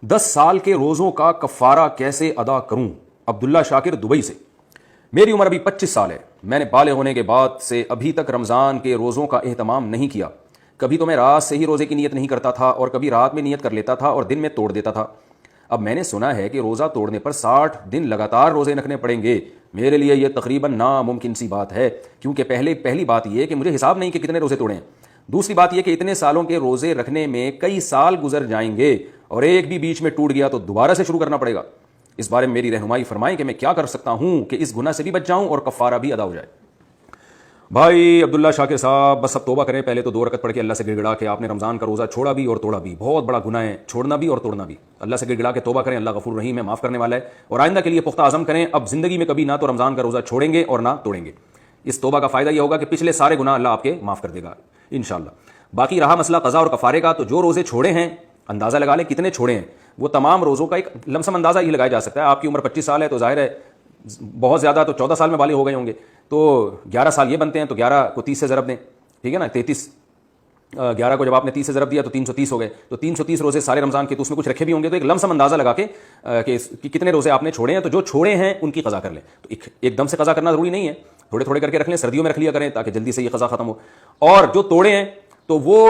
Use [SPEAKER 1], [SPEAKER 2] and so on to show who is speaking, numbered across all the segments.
[SPEAKER 1] 10 سال کے روزوں کا کفارہ کیسے ادا کروں؟ عبداللہ شاکر دبئی سے۔ میری عمر ابھی 25 سال ہے۔ میں نے بالغ ہونے کے بعد سے ابھی تک رمضان کے روزوں کا اہتمام نہیں کیا۔ کبھی تو میں رات سے ہی روزے کی نیت نہیں کرتا تھا اور کبھی رات میں نیت کر لیتا تھا اور دن میں توڑ دیتا تھا۔ اب میں نے سنا ہے کہ روزہ توڑنے پر 60 دن لگاتار روزے رکھنے پڑیں گے۔ میرے لیے یہ تقریباً ناممکن سی بات ہے، کیونکہ پہلی بات یہ کہ مجھے حساب نہیں کہ کتنے روزے توڑے ہیں۔ دوسری بات یہ کہ اتنے سالوں کے روزے رکھنے میں کئی سال گزر جائیں گے اور ایک بھی بیچ میں ٹوٹ گیا تو دوبارہ سے شروع کرنا پڑے گا۔ اس بارے میں میری رہنمائی فرمائیں کہ میں کیا کر سکتا ہوں کہ اس گناہ سے بھی بچ جاؤں اور کفارہ بھی ادا ہو جائے۔ بھائی عبداللہ شاکر صاحب، بس اب توبہ کریں۔ پہلے تو 2 رکعت پڑھ کے اللہ سے گڑ گڑا کہ آپ نے رمضان کا روزہ چھوڑا بھی اور توڑا بھی، بہت بڑا گناہ ہے، چھوڑنا بھی اور توڑنا بھی۔ اللہ سے گڑ گڑا کے توبہ کریں، اللہ غفور رحیم ہے، معاف کرنے والا ہے، اور آئندہ کے لیے پختہ عزم کریں، اب زندگی میں کبھی نہ تو رمضان کا روزہ چھوڑیں گے اور نہ توڑیں گے۔ اس توبہ کا فائدہ یہ ہوگا کہ پچھلے سارے گناہ اللہ آپ کے معاف کر دے گا انشاءاللہ۔ باقی رہا مسئلہ قضا اور کفارے کا، تو جو روزے چھوڑے ہیں اندازہ لگا لیں کتنے چھوڑے ہیں۔ وہ تمام روزوں کا ایک لمسم اندازہ یہ لگایا جا سکتا ہے۔ آپ کی عمر 25 سال ہے تو ظاہر ہے بہت زیادہ تو 14 سال میں بالغ ہو گئے ہوں گے، تو 11 سال یہ بنتے ہیں، تو 11 کو 30 سے ضرب دیں، ٹھیک ہے نا، 33۔ 11 کو جب آپ نے 30 سے ضرب دیا تو 330 ہو گئے، تو 330 روزے سارے رمضان کے، تو اس میں کچھ رکھے بھی ہوں گے، تو ایک لمسم اندازہ لگا کے کہ کتنے روزے آپ نے چھوڑے ہیں، تو جو چھوڑے ہیں ان کی قضا کر لیں۔ تو ایک دم سے قضا کرنا ضروری نہیں ہے، تھوڑے تھوڑے کر کے رکھ لیں، سردیوں میں رکھ لیا کریں تاکہ جلدی سے یہ قضا ختم ہو۔ اور جو توڑے ہیں تو وہ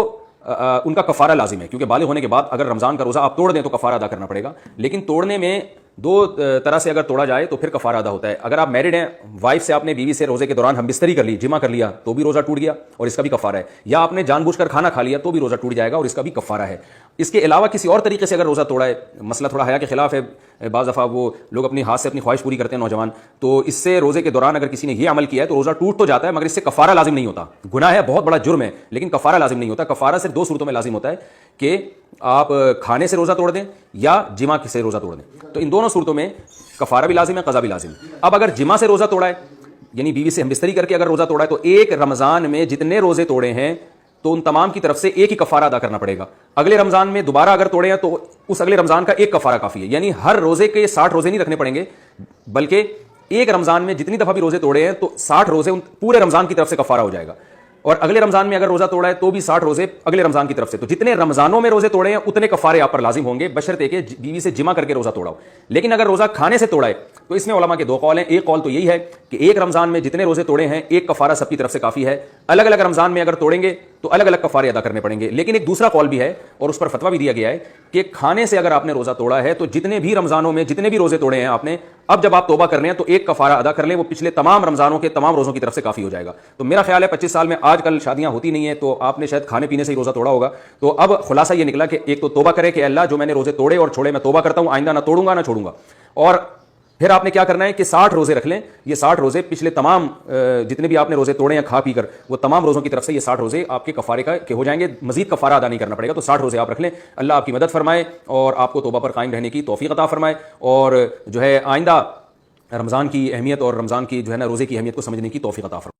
[SPEAKER 1] ان کا کفارہ لازم ہے، کیونکہ بالغ ہونے کے بعد اگر رمضان کا روزہ آپ توڑ دیں تو کفارہ ادا کرنا پڑے گا۔ لیکن توڑنے میں 2 طرح سے اگر توڑا جائے تو پھر کفارہ ادا ہوتا ہے۔ اگر آپ میرڈ ہیں، وائف سے آپ نے بیوی سے روزے کے دوران ہم بستری کر لی، جمع کر لیا، تو بھی روزہ ٹوٹ گیا اور اس کا بھی کفارہ ہے۔ یا آپ نے جان بوجھ کر کھانا کھا لیا تو بھی روزہ ٹوٹ جائے گا اور اس کا بھی کفارہ ہے۔ اس کے علاوہ کسی اور طریقے سے اگر روزہ توڑا ہے، مسئلہ تھوڑا حیا کے خلاف ہے، بعض دفعہ وہ لوگ اپنی ہاتھ سے اپنی خواہش پوری کرتے ہیں نوجوان، تو اس سے روزے کے دوران اگر کسی نے یہ عمل کیا ہے تو روزہ ٹوٹ تو جاتا ہے مگر اس سے کفارہ لازم نہیں ہوتا۔ گناہ ہے، بہت بڑا جرم ہے، لیکن کفارہ لازم نہیں ہوتا۔ کفارہ صرف 2 صورتوں میں لازم ہوتا ہے کہ آپ کھانے سے روزہ توڑ دیں یا جمع سے روزہ توڑ دیں، تو ان دونوں صورتوں میں کفارہ بھی لازم ہے، قضا بھی لازم ہے۔ اب اگر جمع سے روزہ توڑا ہے، یعنی بیوی سے ہم بستری کر کے اگر روزہ توڑا ہے، تو ایک رمضان میں جتنے روزے توڑے ہیں تو ان تمام کی طرف سے ایک ہی کفارہ ادا کرنا پڑے گا۔ اگلے رمضان میں دوبارہ اگر توڑے ہیں تو اس اگلے رمضان کا ایک کفارہ کافی ہے، یعنی ہر روزے کے 60 روزے نہیں رکھنے پڑیں گے، بلکہ ایک رمضان میں جتنی دفعہ بھی روزے توڑے ہیں تو 60 روزے پورے رمضان کی طرف سے کفارہ ہو جائے گا۔ اور اگلے رمضان میں اگر روزہ توڑا ہے تو بھی 60 روزے اگلے رمضان کی طرف سے۔ تو جتنے رمضانوں میں روزے توڑے ہیں اتنے کفارے آپ پر لازم ہوں گے، بشرطے کہ بیوی سے جمع کر کے روزہ توڑا ہو۔ لیکن اگر روزہ کھانے سے توڑا ہے تو اس میں علماء کے 2 قول ہیں۔ ایک قول تو یہی ہے کہ ایک رمضان میں جتنے روزے توڑے ہیں ایک کفارہ سب کی طرف سے کافی ہے، الگ الگ رمضان میں اگر توڑیں گے تو الگ الگ کفارے ادا کرنے پڑیں گے۔ لیکن ایک دوسرا قول بھی ہے اور اس پر فتویٰ بھی دیا گیا ہے کہ کھانے سے اگر آپ نے روزہ توڑا ہے تو جتنے بھی رمضانوں میں جتنے بھی روزے توڑے ہیں آپ نے، اب جب آپ توبہ کر رہے ہیں تو ایک کفارہ ادا کر لیں، وہ پچھلے تمام رمضانوں کے تمام روزوں کی طرف سے کافی ہو جائے گا۔ تو میرا خیال ہے 25 سال میں آج کل شادیاں ہوتی نہیں ہیں تو آپ نے شاید کھانے پینے سے ہی روزہ توڑا ہوگا۔ تو اب خلاصہ یہ نکلا کہ ایک تو توبہ کرے کہ اللہ جو میں نے روزے توڑے اور چھوڑے میں توبہ کرتا ہوں، آئندہ نہ توڑوں گا نہ چھوڑوں گا۔ اور پھر آپ نے کیا کرنا ہے کہ 60 روزے رکھ لیں۔ یہ 60 روزے پچھلے تمام جتنے بھی آپ نے روزے توڑے ہیں کھا پی کر، وہ تمام روزوں کی طرف سے یہ 60 روزے آپ کے کفارے کے ہو جائیں گے، مزید کفارہ ادا نہیں کرنا پڑے گا۔ تو 60 روزے آپ رکھ لیں، اللہ آپ کی مدد فرمائے اور آپ کو توبہ پر قائم رہنے کی توفیق عطا فرمائے، اور جو ہے آئندہ رمضان کی اہمیت اور رمضان کی جو ہے نا روزے کی اہمیت کو سمجھنے کی توفیق عطا فرمائے۔